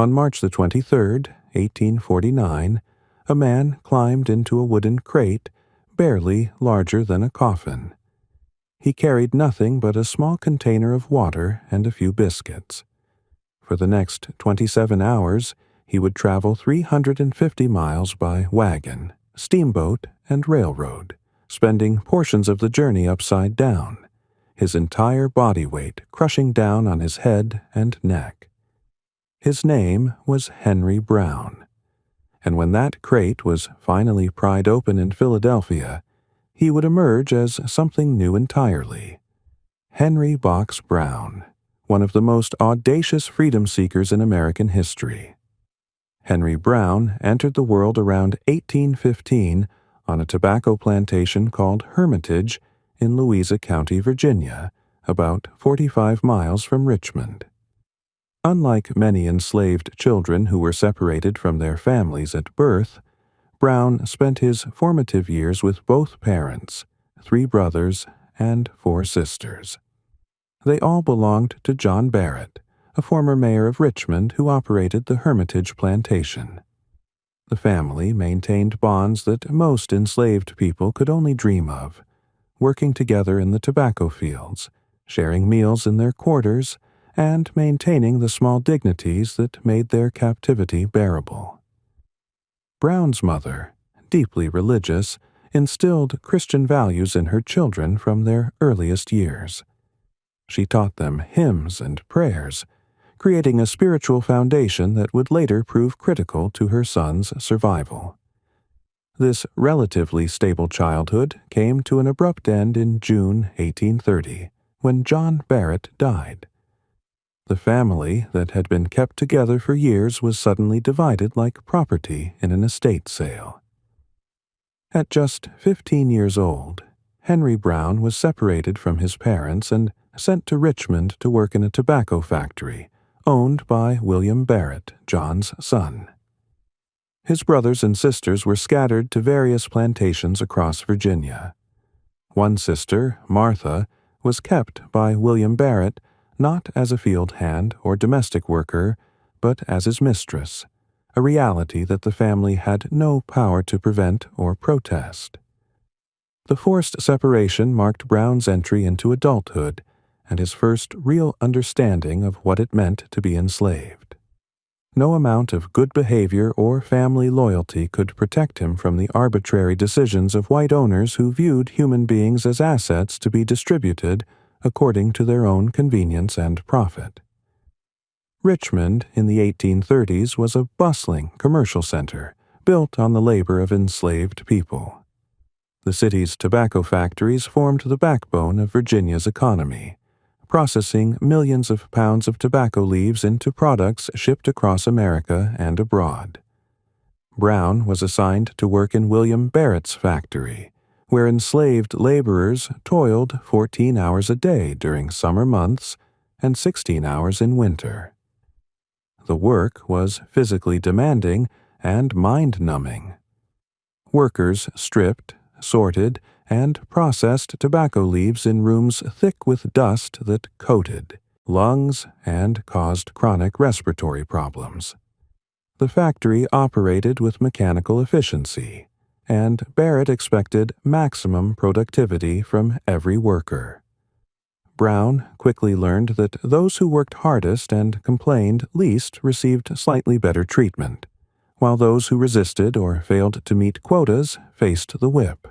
On March the 23rd, 1849, a man climbed into a wooden crate barely larger than a coffin. He carried nothing but a small container of water and a few biscuits. For the next 27 hours, he would travel 350 miles by wagon, steamboat, and railroad, spending portions of the journey upside down, his entire body weight crushing down on his head and neck. His name was Henry Brown, and when that crate was finally pried open in Philadelphia, he would emerge as something new entirely. Henry Box Brown, one of the most audacious freedom seekers in American history. Henry Brown entered the world around 1815 on a tobacco plantation called Hermitage in Louisa County, Virginia, about 45 miles from Richmond. Unlike many enslaved children who were separated from their families at birth, Brown spent his formative years with both parents, 3 brothers, and 4 sisters. They all belonged to John Barrett, a former mayor of Richmond who operated the Hermitage plantation. The family maintained bonds that most enslaved people could only dream of, working together in the tobacco fields, sharing meals in their quarters, and maintaining the small dignities that made their captivity bearable. Brown's mother, deeply religious, instilled Christian values in her children from their earliest years. She taught them hymns and prayers, creating a spiritual foundation that would later prove critical to her son's survival. This relatively stable childhood came to an abrupt end in June 1830, when John Barrett died. The family that had been kept together for years was suddenly divided like property in an estate sale. At just 15 years old, Henry Brown was separated from his parents and sent to Richmond to work in a tobacco factory owned by William Barrett, John's son. His brothers and sisters were scattered to various plantations across Virginia. One sister, Martha, was kept by William Barrett not as a field hand or domestic worker, but as his mistress, a reality that the family had no power to prevent or protest. The forced separation marked Brown's entry into adulthood and his first real understanding of what it meant to be enslaved. No amount of good behavior or family loyalty could protect him from the arbitrary decisions of white owners who viewed human beings as assets to be distributed according to their own convenience and profit. Richmond in the 1830s was a bustling commercial center built on the labor of enslaved people. The city's tobacco factories formed the backbone of Virginia's economy, processing millions of pounds of tobacco leaves into products shipped across America and abroad. Brown was assigned to work in William Barrett's factory, where enslaved laborers toiled 14 hours a day during summer months and 16 hours in winter. The work was physically demanding and mind-numbing. Workers stripped, sorted, and processed tobacco leaves in rooms thick with dust that coated lungs and caused chronic respiratory problems. The factory operated with mechanical efficiency, and Barrett expected maximum productivity from every worker. Brown quickly learned that those who worked hardest and complained least received slightly better treatment, while those who resisted or failed to meet quotas faced the whip.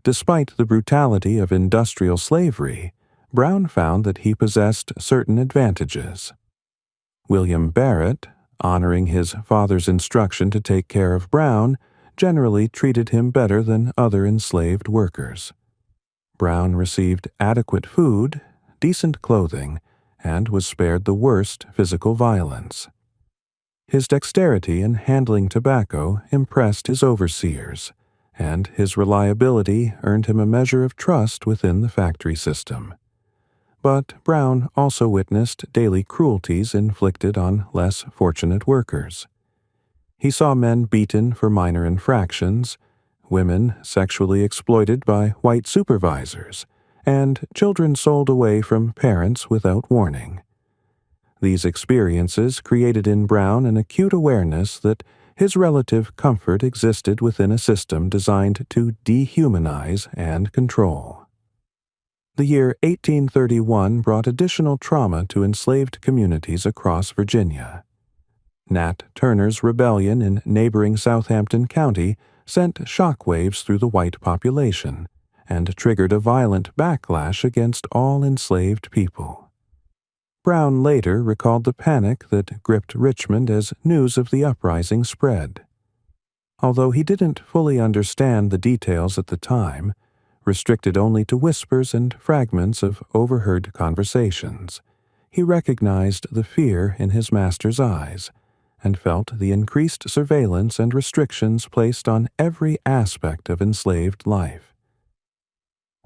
Despite the brutality of industrial slavery, Brown found that he possessed certain advantages. William Barrett, honoring his father's instruction to take care of Brown, generally treated him better than other enslaved workers. Brown received adequate food, decent clothing, and was spared the worst physical violence. His dexterity in handling tobacco impressed his overseers, and his reliability earned him a measure of trust within the factory system. But Brown also witnessed daily cruelties inflicted on less fortunate workers. He saw men beaten for minor infractions, women sexually exploited by white supervisors, and children sold away from parents without warning. These experiences created in Brown an acute awareness that his relative comfort existed within a system designed to dehumanize and control. The year 1831 brought additional trauma to enslaved communities across Virginia. Nat Turner's rebellion in neighboring Southampton County sent shockwaves through the white population and triggered a violent backlash against all enslaved people. Brown later recalled the panic that gripped Richmond as news of the uprising spread. Although he didn't fully understand the details at the time, restricted only to whispers and fragments of overheard conversations, he recognized the fear in his master's eyes and felt the increased surveillance and restrictions placed on every aspect of enslaved life.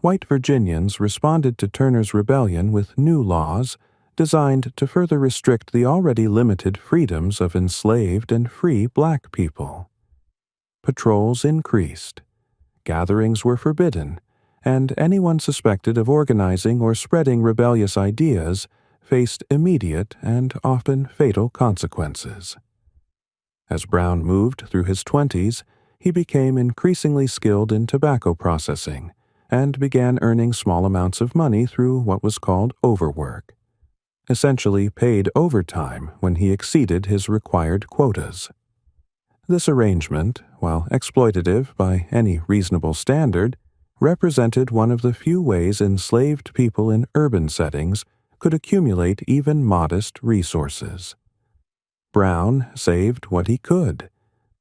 White Virginians responded to Turner's rebellion with new laws designed to further restrict the already limited freedoms of enslaved and free black people. Patrols increased, gatherings were forbidden, and anyone suspected of organizing or spreading rebellious ideas faced immediate and often fatal consequences. As Brown moved through his 20s, he became increasingly skilled in tobacco processing and began earning small amounts of money through what was called overwork, essentially paid overtime when he exceeded his required quotas. This arrangement, while exploitative by any reasonable standard, represented one of the few ways enslaved people in urban settings could accumulate even modest resources. Brown saved what he could,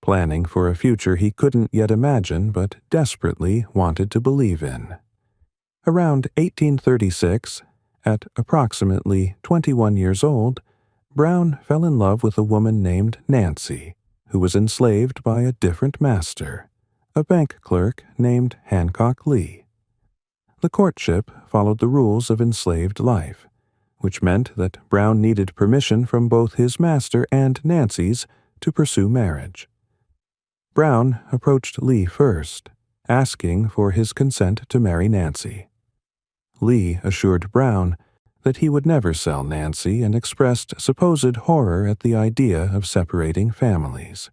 planning for a future he couldn't yet imagine but desperately wanted to believe in. Around 1836, at approximately 21 years old, Brown fell in love with a woman named Nancy, who was enslaved by a different master, a bank clerk named Hancock Lee. The courtship followed the rules of enslaved life, which meant that Brown needed permission from both his master and Nancy's to pursue marriage. Brown approached Lee first, asking for his consent to marry Nancy. Lee assured Brown that he would never sell Nancy and expressed supposed horror at the idea of separating families.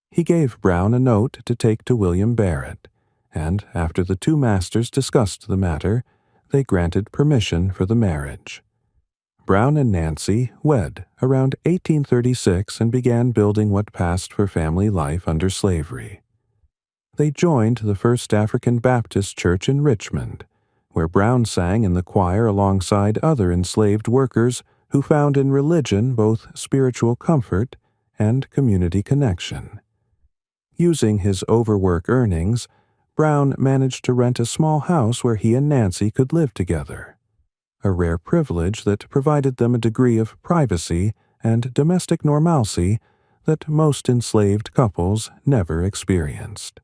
He gave Brown a note to take to William Barrett, and after the two masters discussed the matter, they granted permission for the marriage. Brown and Nancy wed around 1836 and began building what passed for family life under slavery. They joined the First African Baptist Church in Richmond, where Brown sang in the choir alongside other enslaved workers who found in religion both spiritual comfort and community connection. Using his overwork earnings, Brown managed to rent a small house where he and Nancy could live together, a rare privilege that provided them a degree of privacy and domestic normalcy that most enslaved couples never experienced.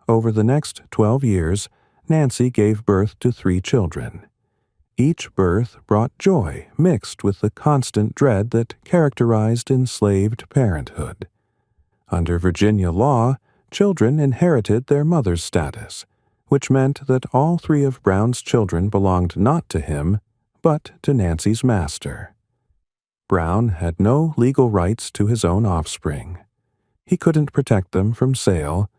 Over the next 12 years, Nancy gave birth to 3 children. Each birth brought joy mixed with the constant dread that characterized enslaved parenthood. Under Virginia law, children inherited their mother's status, which meant that all 3 of Brown's children belonged not to him, but to Nancy's master. Brown had no legal rights to his own offspring. He couldn't protect them from sale,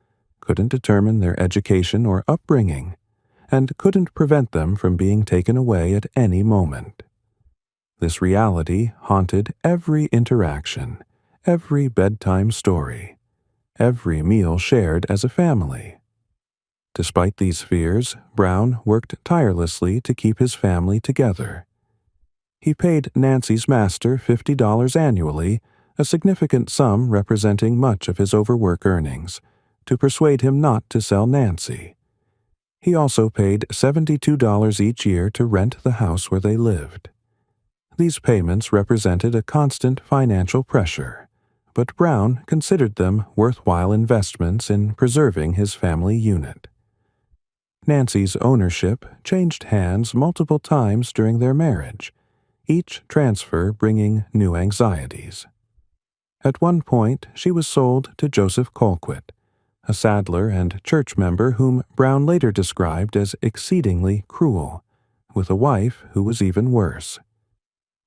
couldn't determine their education or upbringing, and couldn't prevent them from being taken away at any moment. This reality haunted every interaction, every bedtime story, every meal shared as a family. Despite these fears, Brown worked tirelessly to keep his family together. He paid Nancy's master $50 annually, a significant sum representing much of his overwork earnings, to persuade him not to sell Nancy. He also paid $72 each year to rent the house where they lived. These payments represented a constant financial pressure, but Brown considered them worthwhile investments in preserving his family unit. Nancy's ownership changed hands multiple times during their marriage, each transfer bringing new anxieties. At one point, she was sold to Joseph Colquitt, a saddler and church member whom Brown later described as exceedingly cruel, with a wife who was even worse.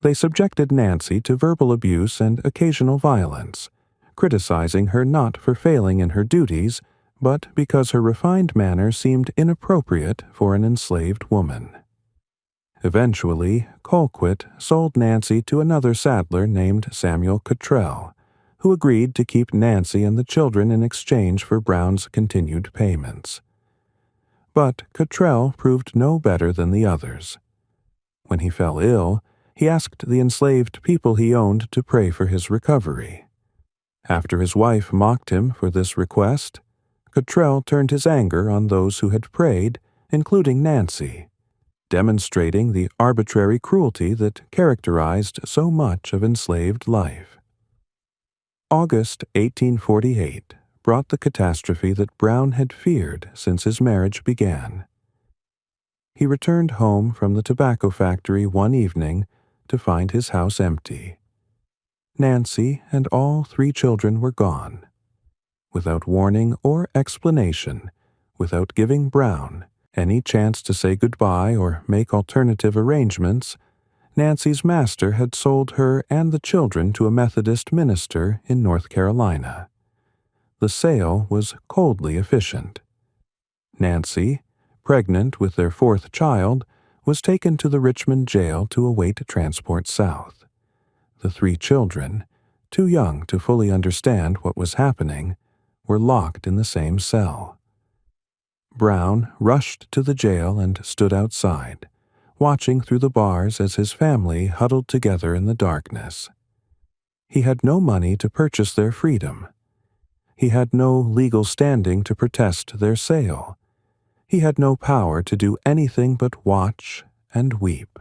They subjected Nancy to verbal abuse and occasional violence, criticizing her not for failing in her duties, but because her refined manner seemed inappropriate for an enslaved woman. Eventually, Colquitt sold Nancy to another saddler named Samuel Cottrell, who agreed to keep Nancy and the children in exchange for Brown's continued payments. But Cottrell proved no better than the others. When he fell ill, he asked the enslaved people he owned to pray for his recovery. After his wife mocked him for this request, Cottrell turned his anger on those who had prayed, including Nancy, demonstrating the arbitrary cruelty that characterized so much of enslaved life. August 1848 brought the catastrophe that Brown had feared since his marriage began. He returned home from the tobacco factory one evening to find his house empty. Nancy and all 3 children were gone. Without warning or explanation, without giving Brown any chance to say goodbye or make alternative arrangements, Nancy's master had sold her and the children to a Methodist minister in North Carolina. The sale was coldly efficient. Nancy, pregnant with their 4th child, was taken to the Richmond jail to await transport south. The 3 children, too young to fully understand what was happening, were locked in the same cell. Brown rushed to the jail and stood outside, watching through the bars as his family huddled together in the darkness. He had no money to purchase their freedom. He had no legal standing to protest their sale. He had no power to do anything but watch and weep.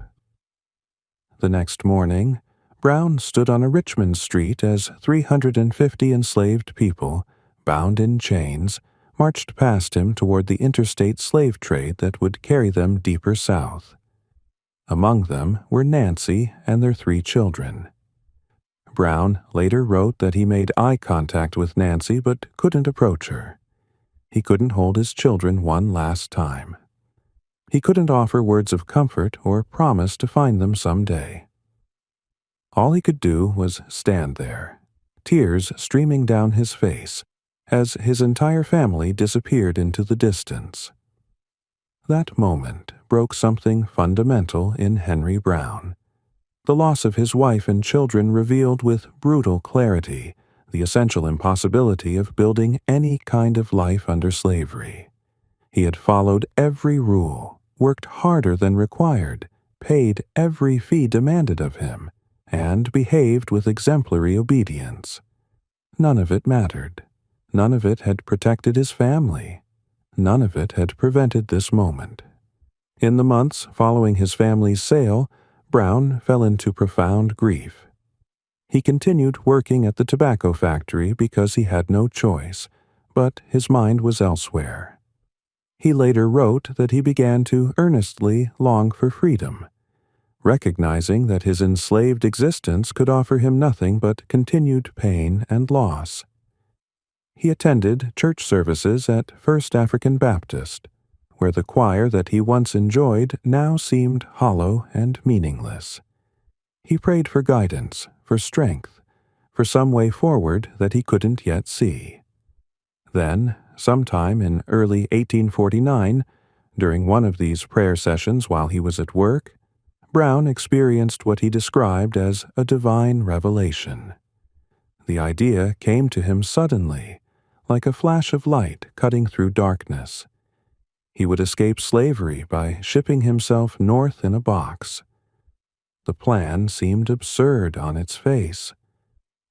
The next morning, Brown stood on a Richmond street as 350 enslaved people, bound in chains, marched past him toward the interstate slave trade that would carry them deeper south. Among them were Nancy and their 3 children. Brown later wrote that he made eye contact with Nancy but couldn't approach her. He couldn't hold his children one last time. He couldn't offer words of comfort or promise to find them someday. All he could do was stand there, tears streaming down his face, as his entire family disappeared into the distance. That moment broke something fundamental in Henry Brown. The loss of his wife and children revealed with brutal clarity the essential impossibility of building any kind of life under slavery. He had followed every rule, worked harder than required, paid every fee demanded of him, and behaved with exemplary obedience. None of it mattered. None of it had protected his family. None of it had prevented this moment. In the months following his family's sale, Brown fell into profound grief. He continued working at the tobacco factory because he had no choice, but his mind was elsewhere. He later wrote that he began to earnestly long for freedom, recognizing that his enslaved existence could offer him nothing but continued pain and loss. He attended church services at First African Baptist, where the choir that he once enjoyed now seemed hollow and meaningless. He prayed for guidance, for strength, for some way forward that he couldn't yet see. Then, sometime in early 1849, during one of these prayer sessions while he was at work, Brown experienced what he described as a divine revelation. The idea came to him suddenly, like a flash of light cutting through darkness. He would escape slavery by shipping himself north in a box. The plan seemed absurd on its face.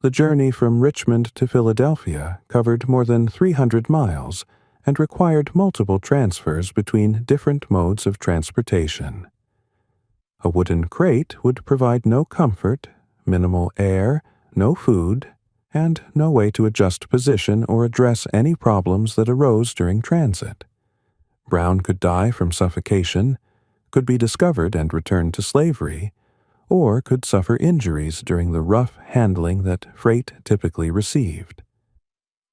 The journey from Richmond to Philadelphia covered more than 300 miles and required multiple transfers between different modes of transportation. A wooden crate would provide no comfort, minimal air, no food, and no way to adjust position or address any problems that arose during transit. Brown could die from suffocation, could be discovered and returned to slavery, or could suffer injuries during the rough handling that freight typically received.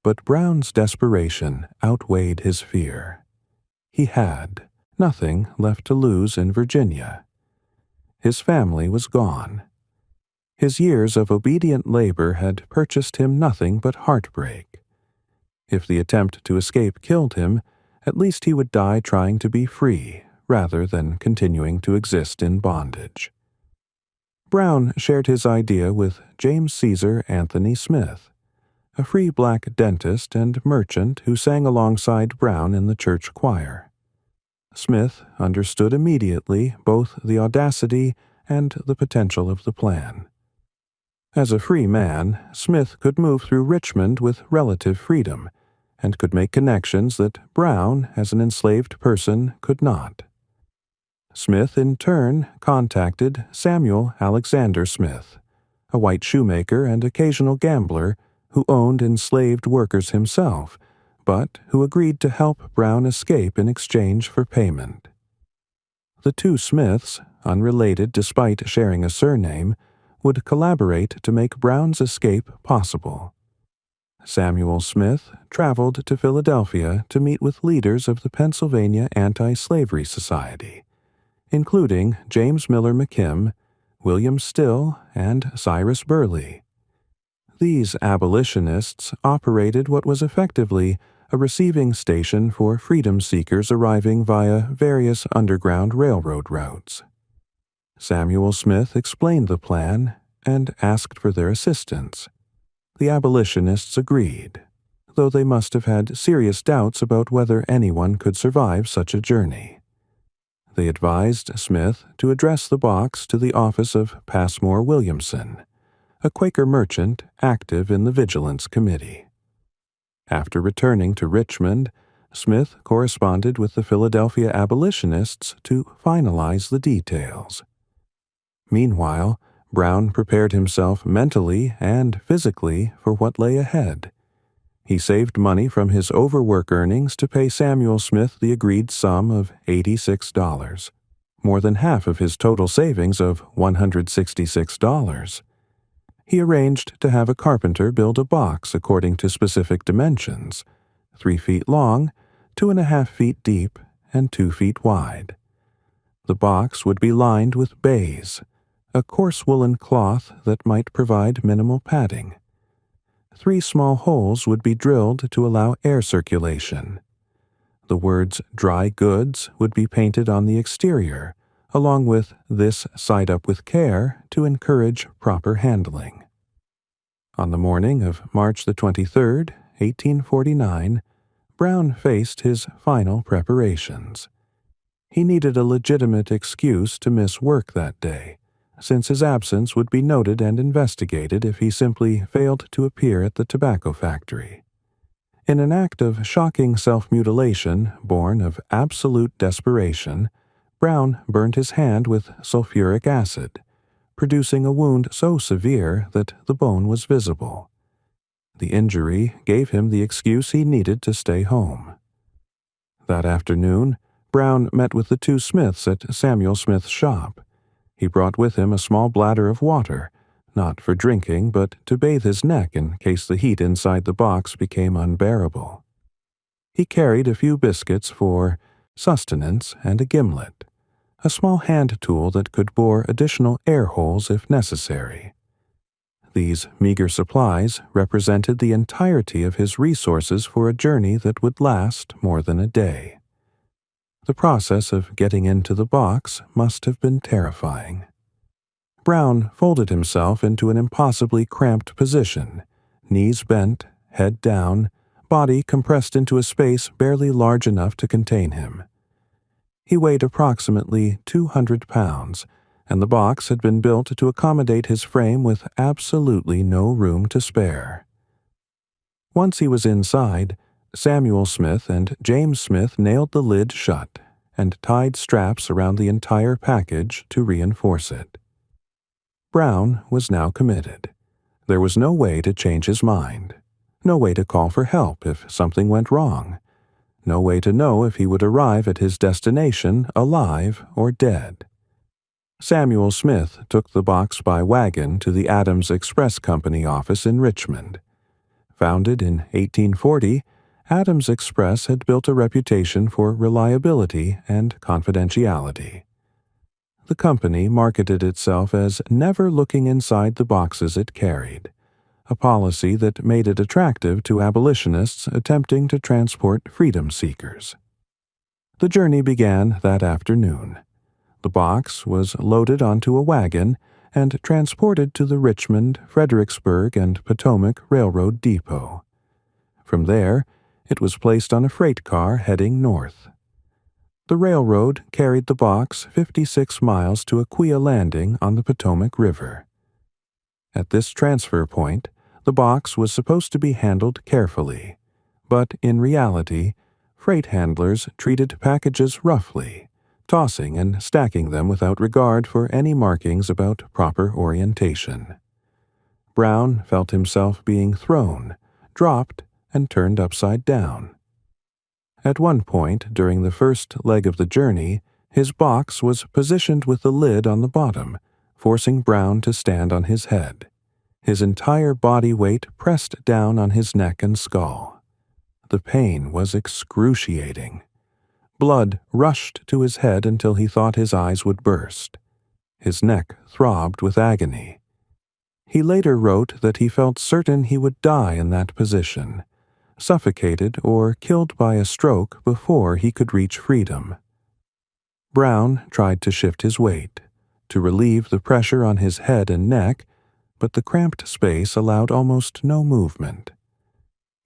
But Brown's desperation outweighed his fear. He had nothing left to lose in Virginia. His family was gone. His years of obedient labor had purchased him nothing but heartbreak. If the attempt to escape killed him, at least he would die trying to be free rather than continuing to exist in bondage. Brown shared his idea with James Caesar Anthony Smith, a free black dentist and merchant who sang alongside Brown in the church choir. Smith understood immediately both the audacity and the potential of the plan. As a free man, Smith could move through Richmond with relative freedom and could make connections that Brown, as an enslaved person, could not. Smith, in turn, contacted Samuel Alexander Smith, a white shoemaker and occasional gambler who owned enslaved workers himself, but who agreed to help Brown escape in exchange for payment. The two Smiths, unrelated despite sharing a surname, would collaborate to make Brown's escape possible. Samuel Smith traveled to Philadelphia to meet with leaders of the Pennsylvania Anti-Slavery Society, including James Miller McKim, William Still, and Cyrus Burley. These abolitionists operated what was effectively a receiving station for freedom seekers arriving via various underground railroad routes. Samuel Smith explained the plan and asked for their assistance. The abolitionists agreed, though they must have had serious doubts about whether anyone could survive such a journey. They advised Smith to address the box to the office of Passmore Williamson, a Quaker merchant active in the Vigilance Committee. After returning to Richmond, Smith corresponded with the Philadelphia abolitionists to finalize the details. Meanwhile, Brown prepared himself mentally and physically for what lay ahead. He saved money from his overwork earnings to pay Samuel Smith the agreed sum of $86, more than half of his total savings of $166. He arranged to have a carpenter build a box according to specific dimensions, 3 feet long, 2.5 feet deep, and 2 feet wide. The box would be lined with baize, a coarse woolen cloth that might provide minimal padding. 3 small holes would be drilled to allow air circulation. The words "dry goods" would be painted on the exterior, along with "this side up with care" to encourage proper handling. On the morning of March the 23rd, 1849, Brown faced his final preparations. He needed a legitimate excuse to miss work that day, since his absence would be noted and investigated if he simply failed to appear at the tobacco factory. In an act of shocking self-mutilation born of absolute desperation, Brown burned his hand with sulfuric acid, producing a wound so severe that the bone was visible. The injury gave him the excuse he needed to stay home. That afternoon, Brown met with the two Smiths at Samuel Smith's shop. He brought with him a small bladder of water, not for drinking, but to bathe his neck in case the heat inside the box became unbearable. He carried a few biscuits for sustenance and a gimlet, a small hand tool that could bore additional air holes if necessary. These meager supplies represented the entirety of his resources for a journey that would last more than a day. The process of getting into the box must have been terrifying. Brown folded himself into an impossibly cramped position, knees bent, head down, body compressed into a space barely large enough to contain him. He weighed approximately 200 pounds, and the box had been built to accommodate his frame with absolutely no room to spare. Once he was inside, Samuel Smith and James Smith nailed the lid shut and tied straps around the entire package to reinforce it. Brown was now committed. There was no way to change his mind, no way to call for help if something went wrong, no way to know if he would arrive at his destination alive or dead. Samuel Smith took the box by wagon to the Adams Express Company office in Richmond. Founded in 1840, Adams Express had built a reputation for reliability and confidentiality. The company marketed itself as never looking inside the boxes it carried, a policy that made it attractive to abolitionists attempting to transport freedom seekers. The journey began that afternoon. The box was loaded onto a wagon and transported to the Richmond, Fredericksburg, and Potomac Railroad Depot. From there, it was placed on a freight car heading north. The railroad carried the box 56 miles to Aquia Landing on the Potomac River. At this transfer point, the box was supposed to be handled carefully, but in reality, freight handlers treated packages roughly, tossing and stacking them without regard for any markings about proper orientation. Brown felt himself being thrown, dropped, and turned upside down. At one point during the first leg of the journey, his box was positioned with the lid on the bottom, forcing Brown to stand on his head. His entire body weight pressed down on his neck and skull. The pain was excruciating. Blood rushed to his head until he thought his eyes would burst. His neck throbbed with agony. He later wrote that he felt certain he would die in that position, suffocated or killed by a stroke before he could reach freedom. Brown tried to shift his weight, to relieve the pressure on his head and neck, but the cramped space allowed almost no movement.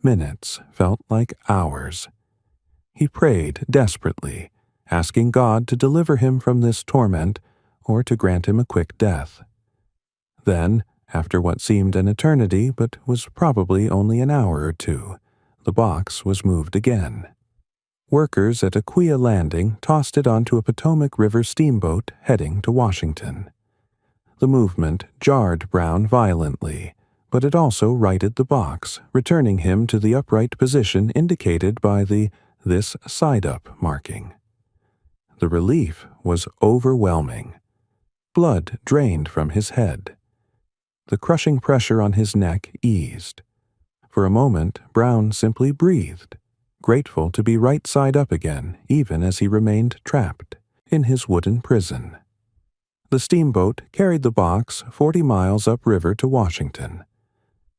Minutes felt like hours. He prayed desperately, asking God to deliver him from this torment or to grant him a quick death. Then, after what seemed an eternity but was probably only an hour or two, the box was moved again. Workers at Aquia Landing tossed it onto a Potomac River steamboat heading to Washington. The movement jarred Brown violently, but it also righted the box, returning him to the upright position indicated by the "this side up" marking. The relief was overwhelming. Blood drained from his head. The crushing pressure on his neck eased. For a moment, Brown simply breathed, grateful to be right side up again, even as he remained trapped in his wooden prison. The steamboat carried the box 40 miles upriver to Washington.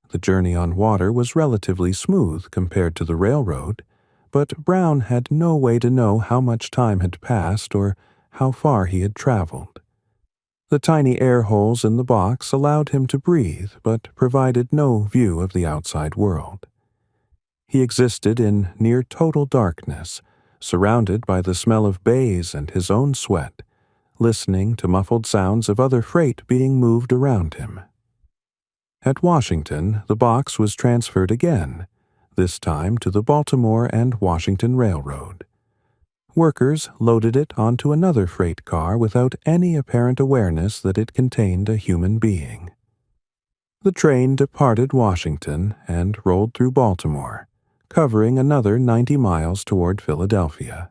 The journey on water was relatively smooth compared to the railroad, but Brown had no way to know how much time had passed or how far he had traveled. The tiny air holes in the box allowed him to breathe, but provided no view of the outside world. He existed in near total darkness, surrounded by the smell of baize and his own sweat, listening to muffled sounds of other freight being moved around him. At Washington, the box was transferred again, this time to the Baltimore and Washington Railroad. Workers loaded it onto another freight car without any apparent awareness that it contained a human being. The train departed Washington and rolled through Baltimore, covering another 90 miles toward Philadelphia.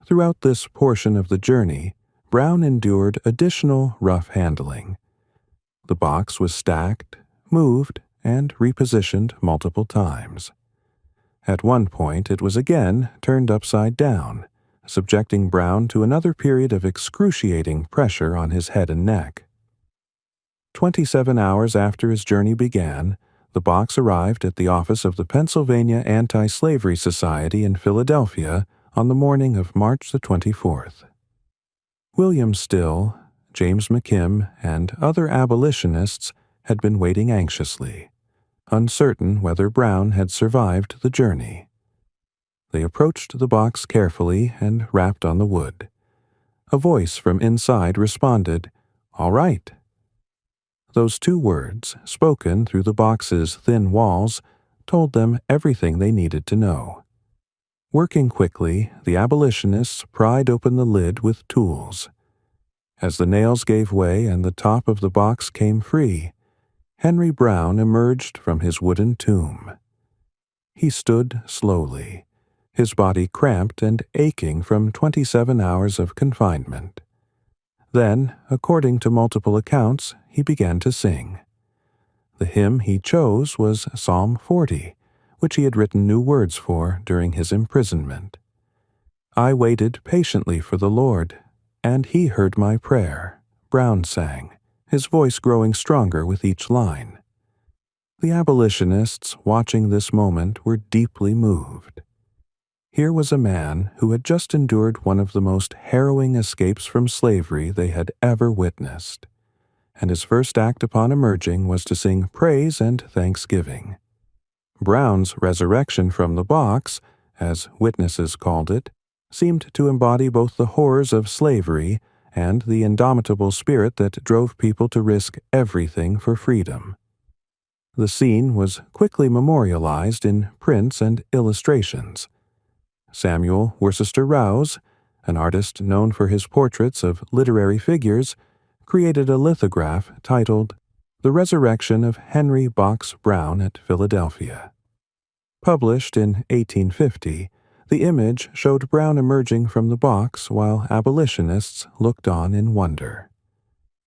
Throughout this portion of the journey, Brown endured additional rough handling. The box was stacked, moved, and repositioned multiple times. At one point it was again turned upside down, subjecting Brown to another period of excruciating pressure on his head and neck. 27 hours after his journey began, the box arrived at the office of the Pennsylvania Anti-Slavery Society in Philadelphia on the morning of March the 24th. William Still, James McKim, and other abolitionists had been waiting anxiously, uncertain whether Brown had survived the journey. They approached the box carefully and rapped on the wood. A voice from inside responded, "All right." Those two words, spoken through the box's thin walls, told them everything they needed to know. Working quickly, the abolitionists pried open the lid with tools. As the nails gave way and the top of the box came free, Henry Brown emerged from his wooden tomb. He stood slowly, his body cramped and aching from 27 hours of confinement. Then, according to multiple accounts, he began to sing. The hymn he chose was Psalm 40, which he had written new words for during his imprisonment. "I waited patiently for the Lord. "And he heard my prayer," Brown sang, his voice growing stronger with each line. The abolitionists watching this moment were deeply moved. Here was a man who had just endured one of the most harrowing escapes from slavery they had ever witnessed, and his first act upon emerging was to sing praise and thanksgiving. Brown's resurrection from the box, as witnesses called it, seemed to embody both the horrors of slavery and the indomitable spirit that drove people to risk everything for freedom. The scene was quickly memorialized in prints and illustrations. Samuel Worcester Rouse, an artist known for his portraits of literary figures, created a lithograph titled "The Resurrection of Henry Box Brown at Philadelphia." Published in 1850, the image showed Brown emerging from the box while abolitionists looked on in wonder.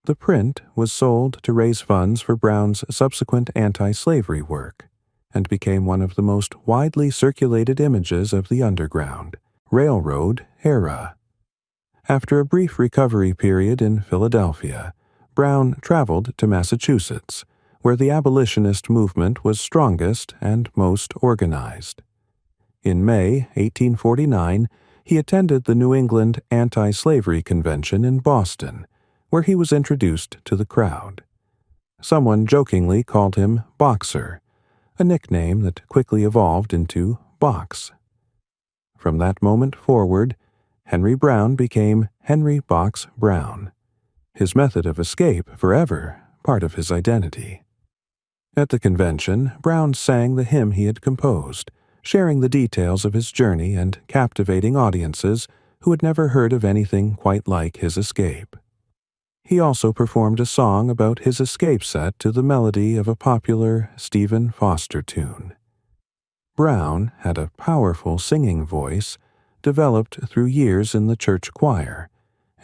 The print was sold to raise funds for Brown's subsequent anti-slavery work, and became one of the most widely circulated images of the Underground, Railroad era. After a brief recovery period in Philadelphia, Brown traveled to Massachusetts, where the abolitionist movement was strongest and most organized. In May 1849, he attended the New England Anti-Slavery Convention in Boston, where he was introduced to the crowd. Someone jokingly called him Boxer, a nickname that quickly evolved into Box. From that moment forward, Henry Brown became Henry Box Brown, his method of escape forever part of his identity. At the convention, Brown sang the hymn he had composed, sharing the details of his journey and captivating audiences who had never heard of anything quite like his escape. He also performed a song about his escape set to the melody of a popular Stephen Foster tune. Brown had a powerful singing voice developed through years in the church choir,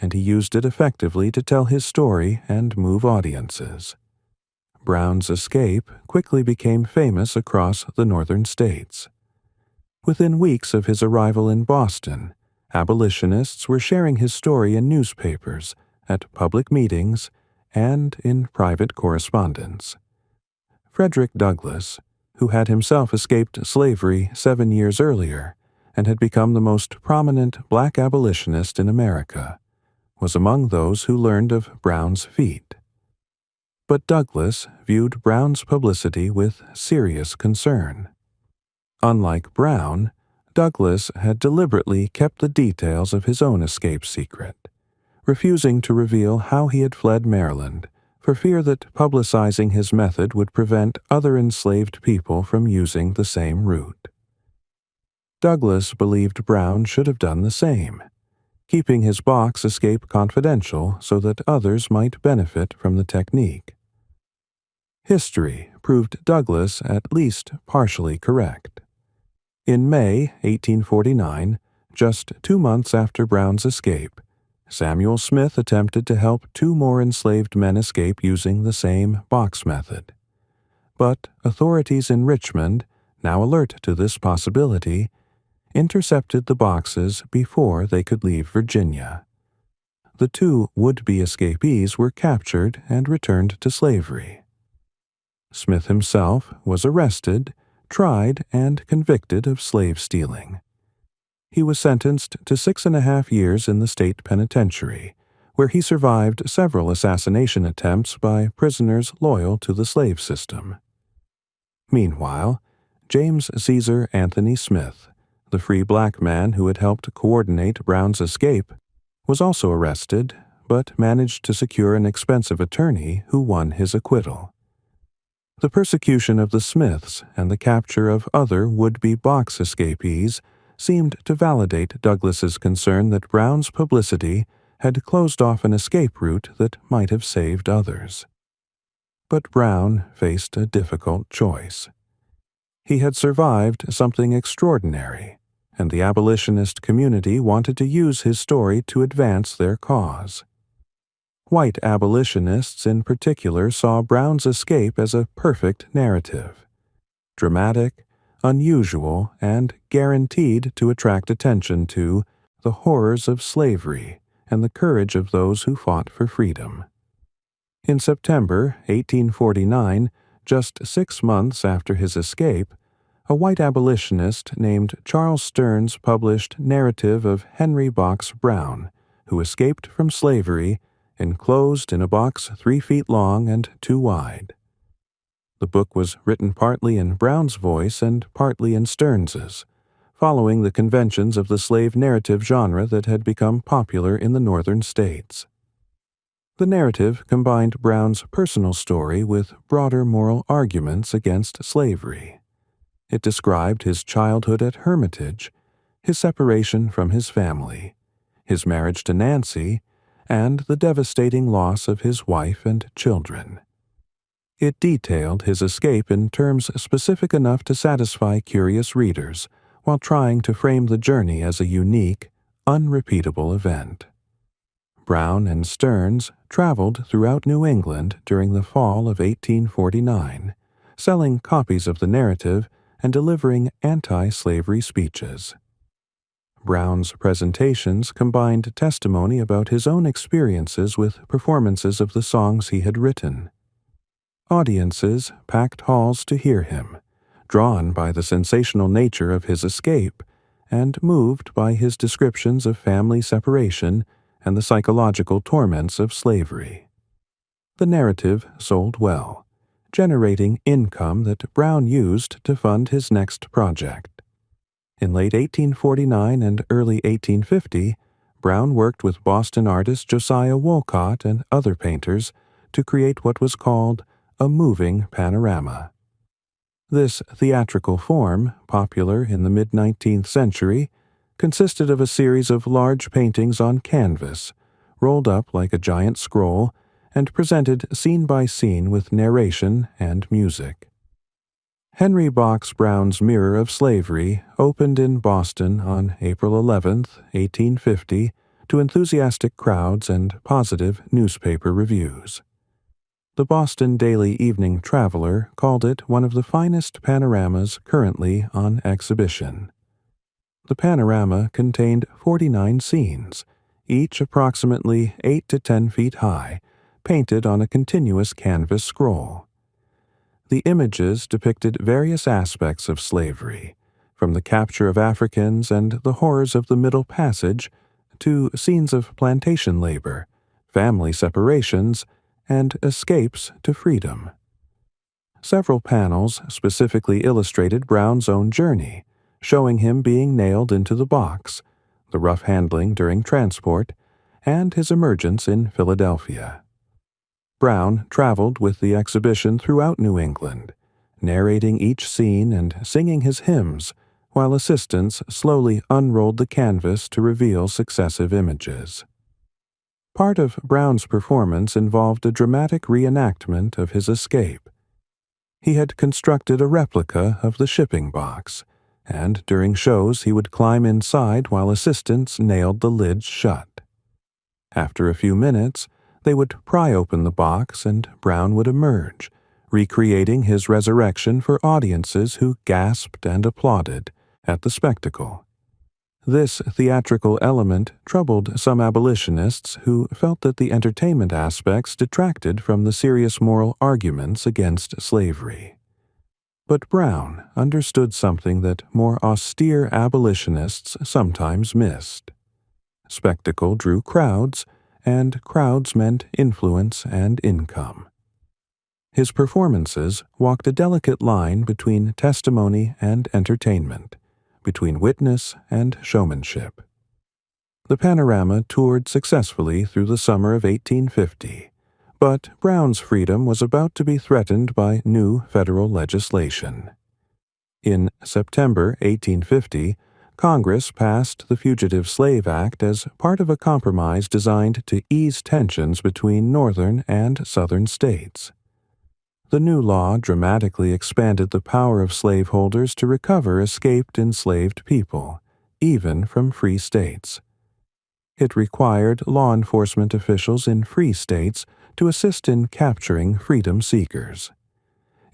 and he used it effectively to tell his story and move audiences. Brown's escape quickly became famous across the northern states. Within weeks of his arrival in Boston, abolitionists were sharing his story in newspapers, at public meetings, and in private correspondence. Frederick Douglass, who had himself escaped slavery 7 years earlier and had become the most prominent black abolitionist in America, was among those who learned of Brown's feat. But Douglass viewed Brown's publicity with serious concern. Unlike Brown, Douglass had deliberately kept the details of his own escape secret, refusing to reveal how he had fled Maryland for fear that publicizing his method would prevent other enslaved people from using the same route. Douglass believed Brown should have done the same, keeping his box escape confidential so that others might benefit from the technique. History proved Douglass at least partially correct. In May 1849, just 2 months after Brown's escape, Samuel Smith attempted to help 2 more enslaved men escape using the same box method. But authorities in Richmond, now alert to this possibility, intercepted the boxes before they could leave Virginia. The 2 would-be escapees were captured and returned to slavery. Smith himself was arrested, tried, and convicted of slave stealing. He was sentenced to 6.5 years in the state penitentiary, where he survived several assassination attempts by prisoners loyal to the slave system. Meanwhile, James Caesar Anthony Smith, the free black man who had helped coordinate Brown's escape, was also arrested, but managed to secure an expensive attorney who won his acquittal. The persecution of the Smiths and the capture of other would-be box escapees seemed to validate Douglass's concern that Brown's publicity had closed off an escape route that might have saved others. But Brown faced a difficult choice. He had survived something extraordinary, and the abolitionist community wanted to use his story to advance their cause. White abolitionists in particular saw Brown's escape as a perfect narrative, dramatic, unusual, and guaranteed to attract attention to the horrors of slavery and the courage of those who fought for freedom. In September 1849, just 6 months after his escape, a white abolitionist named Charles Stearns published Narrative of Henry Box Brown, who escaped from slavery, enclosed in a box 3 feet long and 2 wide. The book was written partly in Brown's voice and partly in Stearns's, following the conventions of the slave narrative genre that had become popular in the northern states. The narrative combined Brown's personal story with broader moral arguments against slavery. It described his childhood at Hermitage, his separation from his family, his marriage to Nancy, and the devastating loss of his wife and children. It detailed his escape in terms specific enough to satisfy curious readers, while trying to frame the journey as a unique, unrepeatable event. Brown and Stearns traveled throughout New England during the fall of 1849, selling copies of the narrative and delivering anti-slavery speeches. Brown's presentations combined testimony about his own experiences with performances of the songs he had written. Audiences packed halls to hear him, drawn by the sensational nature of his escape and moved by his descriptions of family separation and the psychological torments of slavery. The narrative sold well, generating income that Brown used to fund his next project. In late 1849 and early 1850, Brown worked with Boston artist Josiah Wolcott and other painters to create what was called a moving panorama. This theatrical form, popular in the mid-19th century, consisted of a series of large paintings on canvas, rolled up like a giant scroll, and presented scene by scene with narration and music. Henry Box Brown's Mirror of Slavery opened in Boston on April 11, 1850, to enthusiastic crowds and positive newspaper reviews. The Boston Daily Evening Traveler called it one of the finest panoramas currently on exhibition. The panorama contained 49 scenes, each approximately 8 to 10 feet high, painted on a continuous canvas scroll. The images depicted various aspects of slavery, from the capture of Africans and the horrors of the Middle Passage to scenes of plantation labor, family separations, and escapes to freedom. Several panels specifically illustrated Brown's own journey, showing him being nailed into the box, the rough handling during transport, and his emergence in Philadelphia. Brown traveled with the exhibition throughout New England, narrating each scene and singing his hymns, while assistants slowly unrolled the canvas to reveal successive images. Part of Brown's performance involved a dramatic reenactment of his escape. He had constructed a replica of the shipping box, and during shows he would climb inside while assistants nailed the lids shut. After a few minutes, they would pry open the box and Brown would emerge, recreating his resurrection for audiences who gasped and applauded at the spectacle. This theatrical element troubled some abolitionists who felt that the entertainment aspects detracted from the serious moral arguments against slavery. But Brown understood something that more austere abolitionists sometimes missed. Spectacle drew crowds, and crowds meant influence and income. His performances walked a delicate line between testimony and entertainment, between witness and showmanship. The panorama toured successfully through the summer of 1850, but Brown's freedom was about to be threatened by new federal legislation. In September 1850, Congress passed the Fugitive Slave Act as part of a compromise designed to ease tensions between northern and southern states. The new law dramatically expanded the power of slaveholders to recover escaped enslaved people, even from free states. It required law enforcement officials in free states to assist in capturing freedom seekers.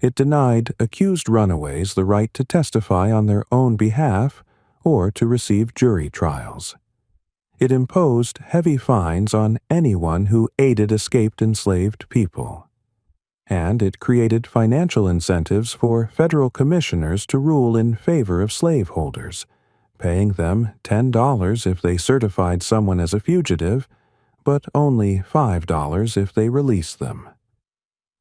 It denied accused runaways the right to testify on their own behalf or to receive jury trials. It imposed heavy fines on anyone who aided escaped enslaved people. And it created financial incentives for federal commissioners to rule in favor of slaveholders, paying them $10 if they certified someone as a fugitive, but only $5 if they released them.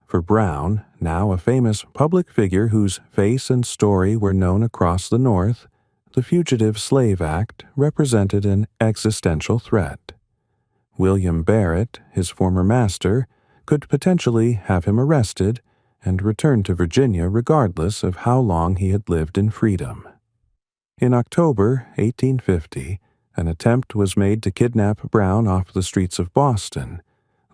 For Brown, now a famous public figure whose face and story were known across the North, the Fugitive Slave Act represented an existential threat. William Barrett, his former master, could potentially have him arrested and returned to Virginia regardless of how long he had lived in freedom. In October 1850, an attempt was made to kidnap Brown off the streets of Boston,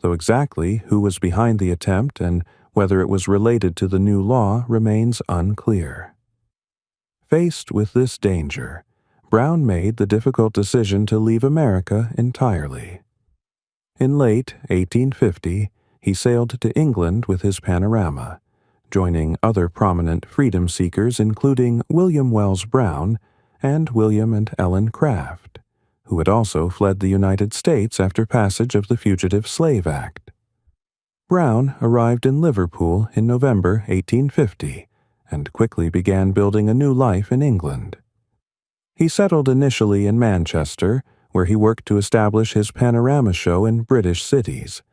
though exactly who was behind the attempt and whether it was related to the new law remains unclear. Faced with this danger, Brown made the difficult decision to leave America entirely. In late 1850, he sailed to England with his panorama, joining other prominent freedom seekers including William Wells Brown and William and Ellen Craft, who had also fled the United States after passage of the Fugitive Slave Act. Brown arrived in Liverpool in November 1850 and quickly began building a new life in England. He settled initially in Manchester, where he worked to establish his panorama show in British cities.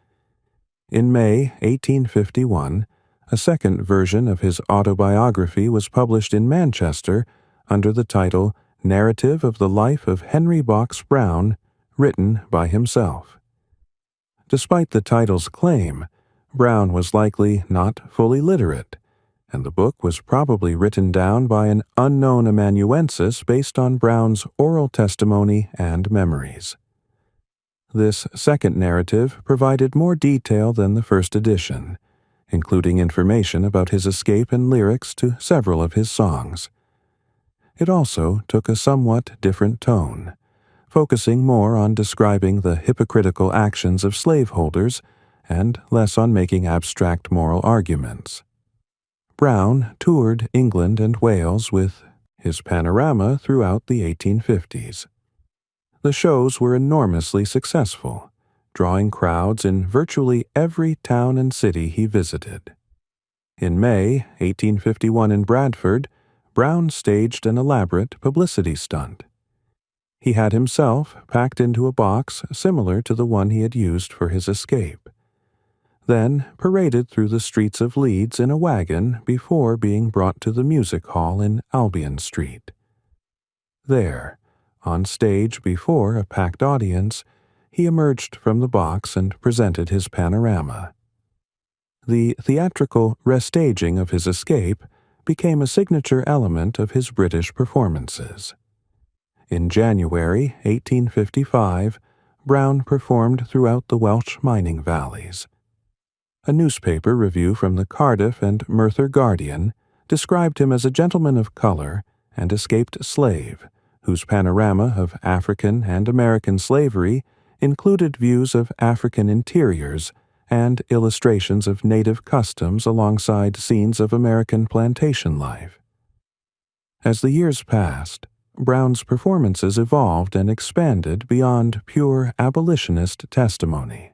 In May 1851, a second version of his autobiography was published in Manchester under the title Narrative of the Life of Henry Box Brown, written by himself. Despite the title's claim, Brown was likely not fully literate, and the book was probably written down by an unknown amanuensis based on Brown's oral testimony and memories. This second narrative provided more detail than the first edition, including information about his escape and lyrics to several of his songs. It also took a somewhat different tone, focusing more on describing the hypocritical actions of slaveholders and less on making abstract moral arguments. Brown toured England and Wales with his panorama throughout the 1850s. The shows were enormously successful, drawing crowds in virtually every town and city he visited. In May 1851 in Bradford, Brown staged an elaborate publicity stunt. He had himself packed into a box similar to the one he had used for his escape, then paraded through the streets of Leeds in a wagon before being brought to the music hall in Albion Street. There, on stage before a packed audience, he emerged from the box and presented his panorama. The theatrical restaging of his escape became a signature element of his British performances. In January 1855, Brown performed throughout the Welsh mining valleys. A newspaper review from the Cardiff and Merthyr Guardian described him as a gentleman of color and escaped slave, whose panorama of African and American slavery included views of African interiors and illustrations of native customs alongside scenes of American plantation life. As the years passed, Brown's performances evolved and expanded beyond pure abolitionist testimony.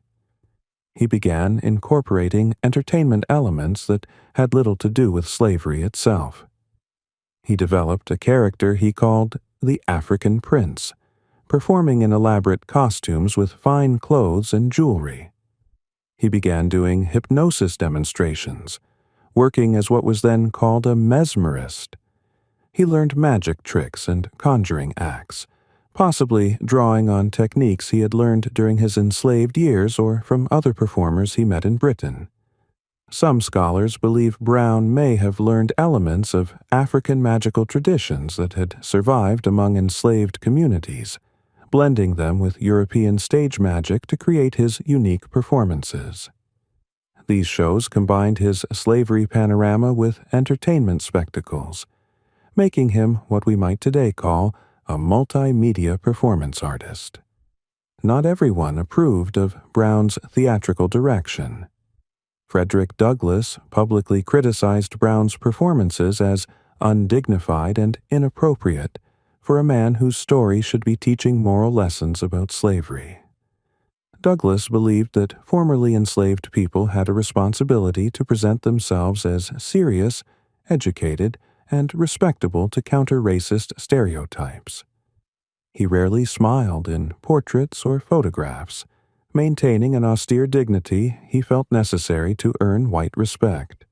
He began incorporating entertainment elements that had little to do with slavery itself. He developed a character he called the African Prince, performing in elaborate costumes with fine clothes and jewelry. He began doing hypnosis demonstrations, working as what was then called a mesmerist. He learned magic tricks and conjuring acts, possibly drawing on techniques he had learned during his enslaved years or from other performers he met in Britain. Some scholars believe Brown may have learned elements of African magical traditions that had survived among enslaved communities, blending them with European stage magic to create his unique performances. These shows combined his slavery panorama with entertainment spectacles, making him what we might today call a multimedia performance artist. Not everyone approved of Brown's theatrical direction. Frederick Douglass publicly criticized Brown's performances as undignified and inappropriate for a man whose story should be teaching moral lessons about slavery. Douglas believed that formerly enslaved people had a responsibility to present themselves as serious, educated, and respectable to counter racist stereotypes. He rarely smiled in portraits or photographs, maintaining an austere dignity he felt necessary to earn white respect.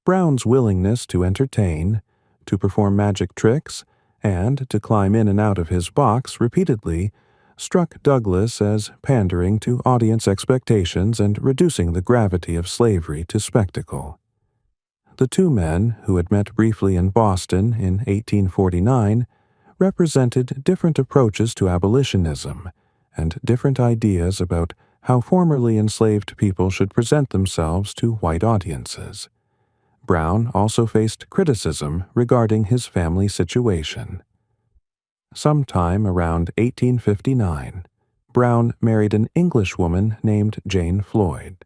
Brown's willingness to entertain, to perform magic tricks, and to climb in and out of his box repeatedly struck Douglas as pandering to audience expectations and reducing the gravity of slavery to spectacle. The two men, who had met briefly in Boston in 1849, represented different approaches to abolitionism and different ideas about how formerly enslaved people should present themselves to white audiences. Brown also faced criticism regarding his family situation. Sometime around 1859, Brown married an Englishwoman named Jane Floyd.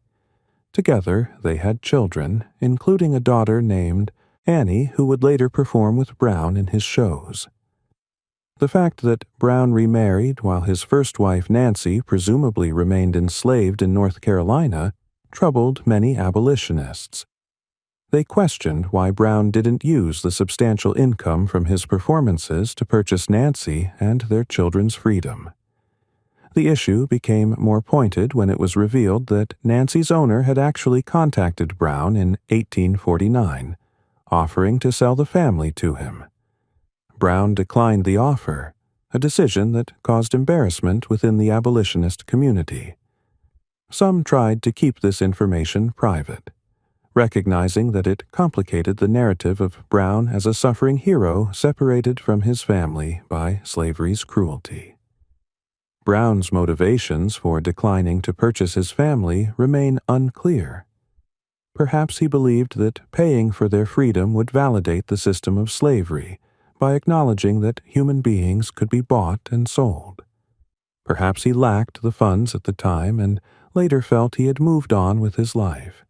Together, they had children, including a daughter named Annie, who would later perform with Brown in his shows. The fact that Brown remarried while his first wife Nancy presumably remained enslaved in North Carolina troubled many abolitionists. They questioned why Brown didn't use the substantial income from his performances to purchase Nancy and their children's freedom. The issue became more pointed when it was revealed that Nancy's owner had actually contacted Brown in 1849, offering to sell the family to him. Brown declined the offer, a decision that caused embarrassment within the abolitionist community. Some tried to keep this information private, recognizing that it complicated the narrative of Brown as a suffering hero separated from his family by slavery's cruelty. Brown's motivations for declining to purchase his family remain unclear. Perhaps he believed that paying for their freedom would validate the system of slavery by acknowledging that human beings could be bought and sold. Perhaps he lacked the funds at the time and later felt he had moved on with his life.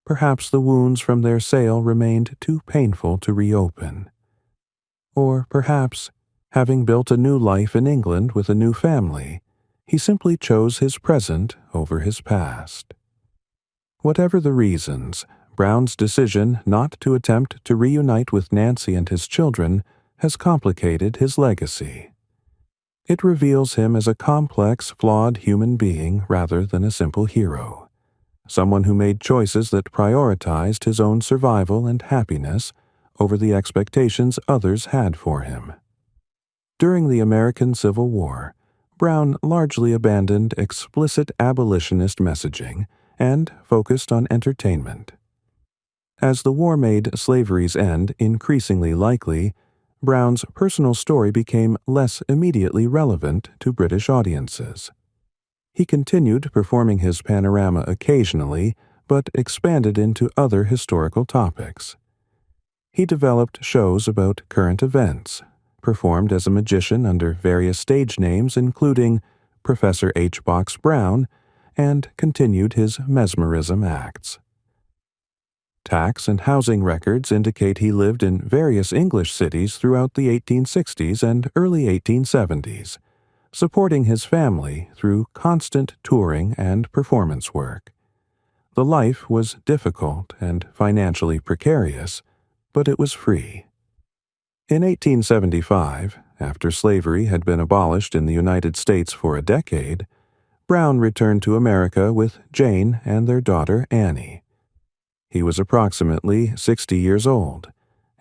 Perhaps the wounds from their sale remained too painful to reopen. Or perhaps, having built a new life in England with a new family, he simply chose his present over his past. Whatever the reasons, Brown's decision not to attempt to reunite with Nancy and his children has complicated his legacy. It reveals him as a complex, flawed human being rather than a simple hero. Someone who made choices that prioritized his own survival and happiness over the expectations others had for him. During the American Civil War, Brown largely abandoned explicit abolitionist messaging and focused on entertainment. As the war made slavery's end increasingly likely, Brown's personal story became less immediately relevant to British audiences. He continued performing his panorama occasionally, but expanded into other historical topics. He developed shows about current events, performed as a magician under various stage names including Professor H. Box Brown, and continued his mesmerism acts. Tax and housing records indicate he lived in various English cities throughout the 1860s and early 1870s, supporting his family through constant touring and performance work. The life was difficult and financially precarious, but it was free. In 1875, after slavery had been abolished in the United States for a decade, Brown returned to America with Jane and their daughter Annie. He was approximately 60 years old,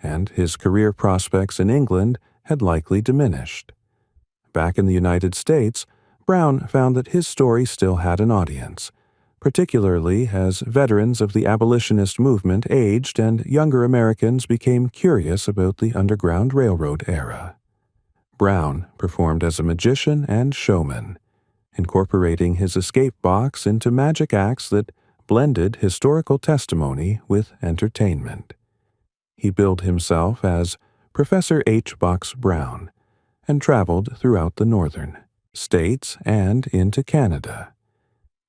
and his career prospects in England had likely diminished. Back in the United States, Brown found that his story still had an audience, particularly as veterans of the abolitionist movement aged and younger Americans became curious about the Underground Railroad era. Brown performed as a magician and showman, incorporating his escape box into magic acts that blended historical testimony with entertainment. He billed himself as Professor H. Box Brown and traveled throughout the northern states and into Canada.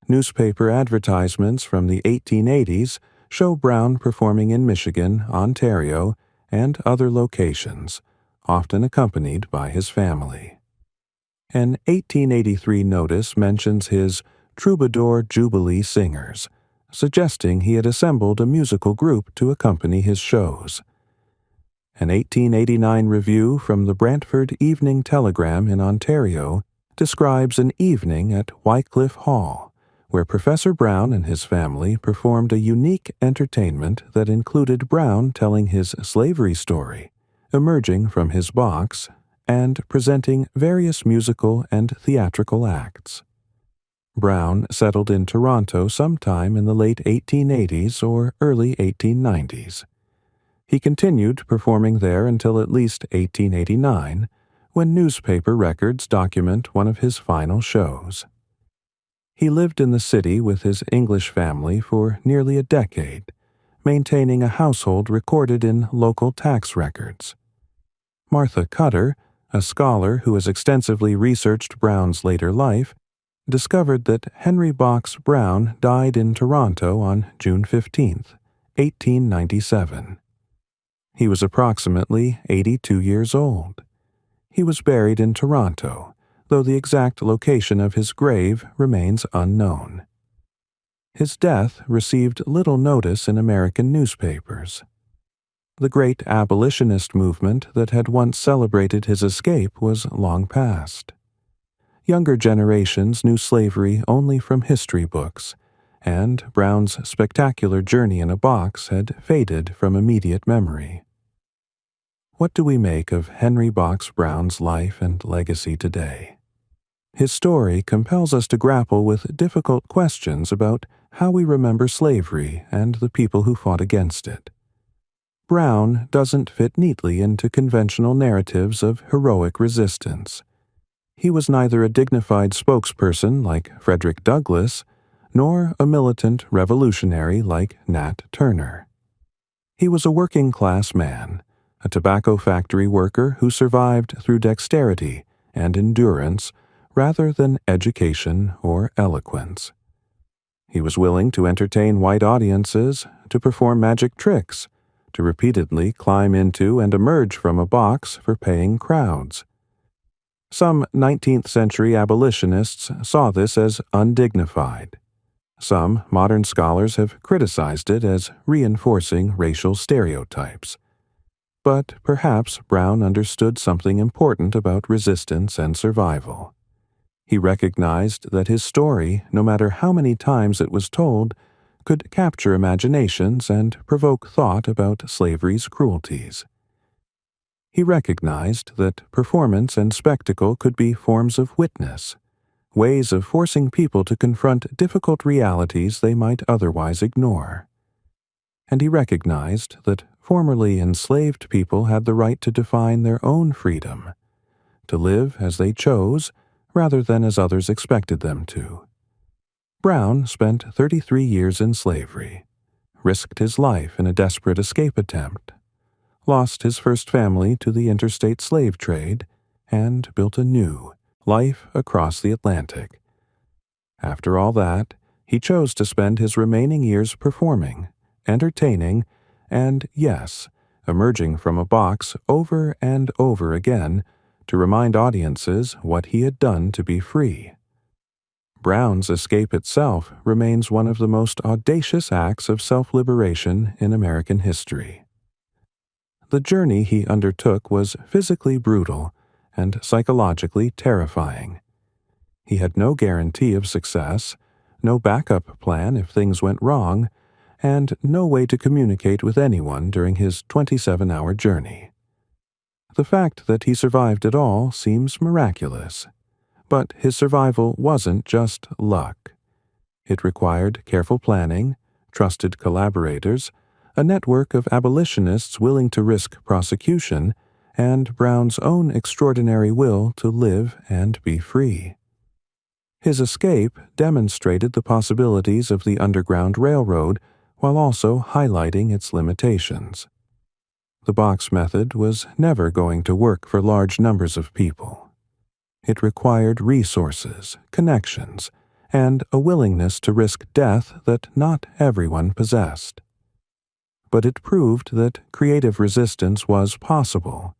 Newspaper advertisements from the 1880s show Brown performing in Michigan, Ontario, and other locations, often accompanied by his family. An 1883 notice mentions his Troubadour Jubilee Singers, suggesting he had assembled a musical group to accompany his shows. An 1889 review from the Brantford Evening Telegram in Ontario describes an evening at Wycliffe Hall, where Professor Brown and his family performed a unique entertainment that included Brown telling his slavery story, emerging from his box, and presenting various musical and theatrical acts. Brown settled in Toronto sometime in the late 1880s or early 1890s. He continued performing there until at least 1889, when newspaper records document one of his final shows. He lived in the city with his English family for nearly a decade, maintaining a household recorded in local tax records. Martha Cutter, a scholar who has extensively researched Brown's later life, discovered that Henry Box Brown died in Toronto on June 15, 1897. He was approximately 82 years old. He was buried in Toronto, though the exact location of his grave remains unknown. His death received little notice in American newspapers. The great abolitionist movement that had once celebrated his escape was long past. Younger generations knew slavery only from history books, and Brown's spectacular journey in a box had faded from immediate memory. What do we make of Henry Box Brown's life and legacy today? His story compels us to grapple with difficult questions about how we remember slavery and the people who fought against it. Brown doesn't fit neatly into conventional narratives of heroic resistance. He was neither a dignified spokesperson like Frederick Douglass, nor a militant revolutionary like Nat Turner. He was a working-class man, a tobacco factory worker who survived through dexterity and endurance rather than education or eloquence. He was willing to entertain white audiences, to perform magic tricks, to repeatedly climb into and emerge from a box for paying crowds. Some 19th century abolitionists saw this as undignified. Some modern scholars have criticized it as reinforcing racial stereotypes. But perhaps Brown understood something important about resistance and survival. He recognized that his story, no matter how many times it was told, could capture imaginations and provoke thought about slavery's cruelties. He recognized that performance and spectacle could be forms of witness, ways of forcing people to confront difficult realities they might otherwise ignore. And he recognized that formerly enslaved people had the right to define their own freedom, to live as they chose rather than as others expected them to. Brown spent 33 years in slavery, risked his life in a desperate escape attempt, lost his first family to the interstate slave trade, and built a new life across the Atlantic. After all that, he chose to spend his remaining years performing, entertaining, and, yes, emerging from a box over and over again to remind audiences what he had done to be free. Brown's escape itself remains one of the most audacious acts of self-liberation in American history. The journey he undertook was physically brutal and psychologically terrifying. He had no guarantee of success, no backup plan if things went wrong, and no way to communicate with anyone during his 27-hour journey. The fact that he survived it all seems miraculous, but his survival wasn't just luck. It required careful planning, trusted collaborators, a network of abolitionists willing to risk prosecution, and Brown's own extraordinary will to live and be free. His escape demonstrated the possibilities of the Underground Railroad while also highlighting its limitations. The box method was never going to work for large numbers of people. It required resources, connections, and a willingness to risk death that not everyone possessed. But it proved that creative resistance was possible,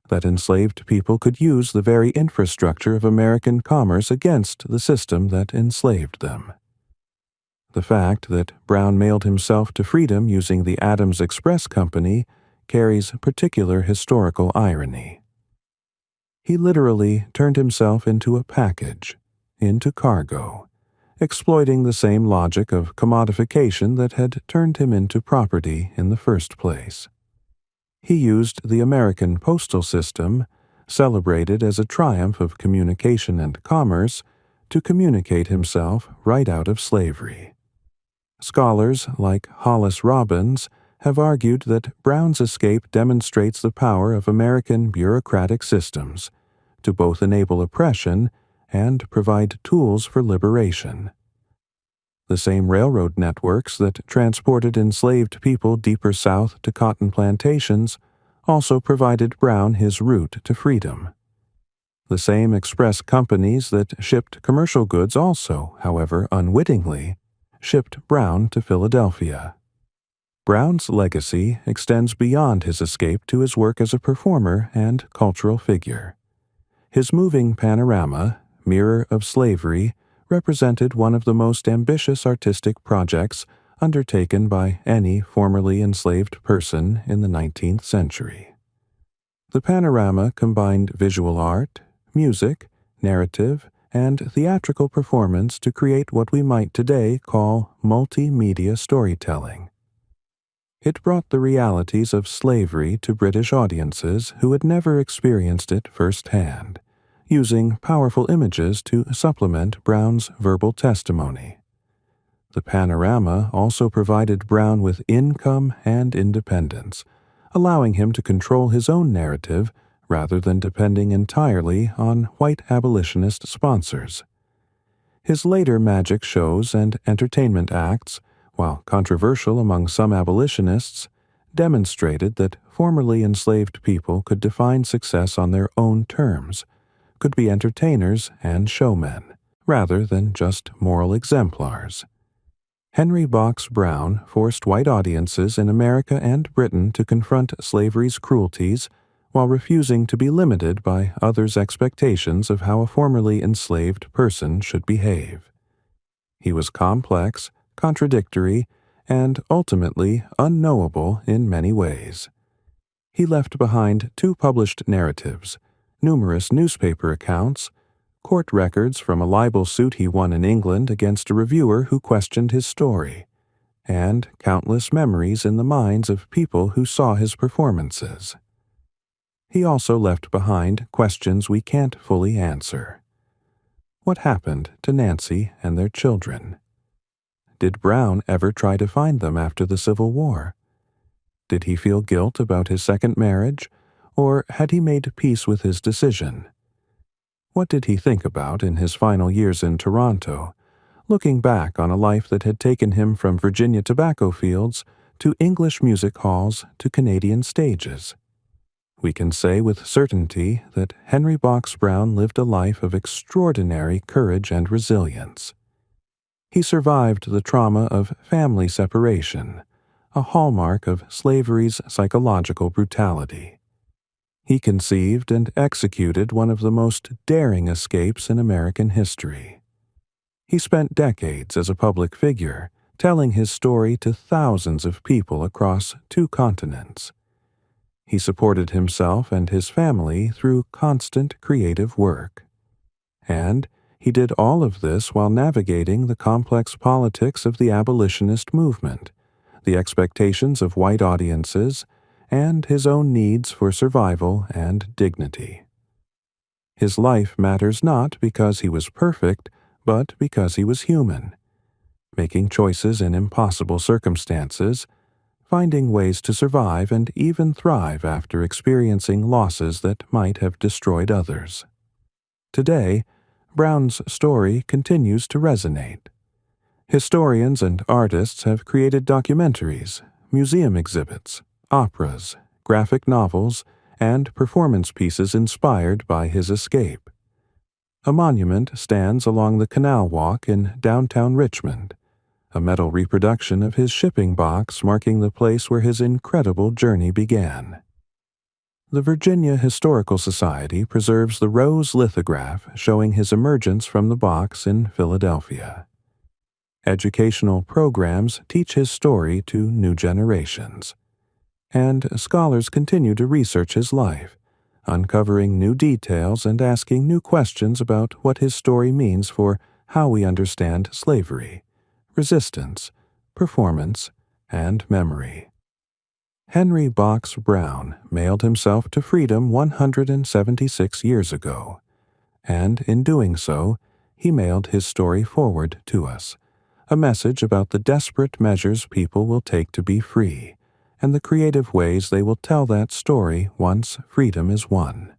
that enslaved people could use the very infrastructure of American commerce against the system that enslaved them. The fact that Brown mailed himself to freedom using the Adams Express Company carries particular historical irony. He literally turned himself into a package, into cargo, exploiting the same logic of commodification that had turned him into property in the first place. He used the American postal system, celebrated as a triumph of communication and commerce, to communicate himself right out of slavery. Scholars like Hollis Robbins have argued that Brown's escape demonstrates the power of American bureaucratic systems to both enable oppression and provide tools for liberation. The same railroad networks that transported enslaved people deeper south to cotton plantations also provided Brown his route to freedom. The same express companies that shipped commercial goods also, however unwittingly, shipped Brown to Philadelphia. Brown's legacy extends beyond his escape to his work as a performer and cultural figure. His moving panorama, Mirror of Slavery, represented one of the most ambitious artistic projects undertaken by any formerly enslaved person in the 19th century. The panorama combined visual art, music, narrative, and theatrical performance to create what we might today call multimedia storytelling. It brought the realities of slavery to British audiences who had never experienced it firsthand, using powerful images to supplement Brown's verbal testimony. The panorama also provided Brown with income and independence, allowing him to control his own narrative rather than depending entirely on white abolitionist sponsors. His later magic shows and entertainment acts, while controversial among some abolitionists, demonstrated that formerly enslaved people could define success on their own terms, could be entertainers and showmen, rather than just moral exemplars. Henry Box Brown forced white audiences in America and Britain to confront slavery's cruelties while refusing to be limited by others' expectations of how a formerly enslaved person should behave. He was complex, contradictory, and ultimately unknowable in many ways. He left behind 2 published narratives, numerous newspaper accounts, court records from a libel suit he won in England against a reviewer who questioned his story, and countless memories in the minds of people who saw his performances. He also left behind questions we can't fully answer. What happened to Nancy and their children? Did Brown ever try to find them after the Civil War? Did he feel guilt about his second marriage, or had he made peace with his decision? What did he think about in his final years in Toronto, looking back on a life that had taken him from Virginia tobacco fields to English music halls to Canadian stages? We can say with certainty that Henry Box Brown lived a life of extraordinary courage and resilience. He survived the trauma of family separation, a hallmark of slavery's psychological brutality. He conceived and executed one of the most daring escapes in American history. He spent decades as a public figure, telling his story to thousands of people across 2 continents. He supported himself and his family through constant creative work. And he did all of this while navigating the complex politics of the abolitionist movement, the expectations of white audiences, and his own needs for survival and dignity. His life matters not because he was perfect, but because he was human, making choices in impossible circumstances, finding ways to survive and even thrive after experiencing losses that might have destroyed others. Today, Brown's story continues to resonate. Historians and artists have created documentaries, museum exhibits, operas, graphic novels, and performance pieces inspired by his escape. A monument stands along the Canal Walk in downtown Richmond, a metal reproduction of his shipping box marking the place where his incredible journey began. The Virginia Historical Society preserves the rose lithograph showing his emergence from the box in Philadelphia. Educational programs teach his story to new generations. And scholars continue to research his life, uncovering new details and asking new questions about what his story means for how we understand slavery, resistance, performance, and memory. Henry Box Brown mailed himself to freedom 176 years ago, and in doing so, he mailed his story forward to us, a message about the desperate measures people will take to be free, and the creative ways they will tell that story once freedom is won.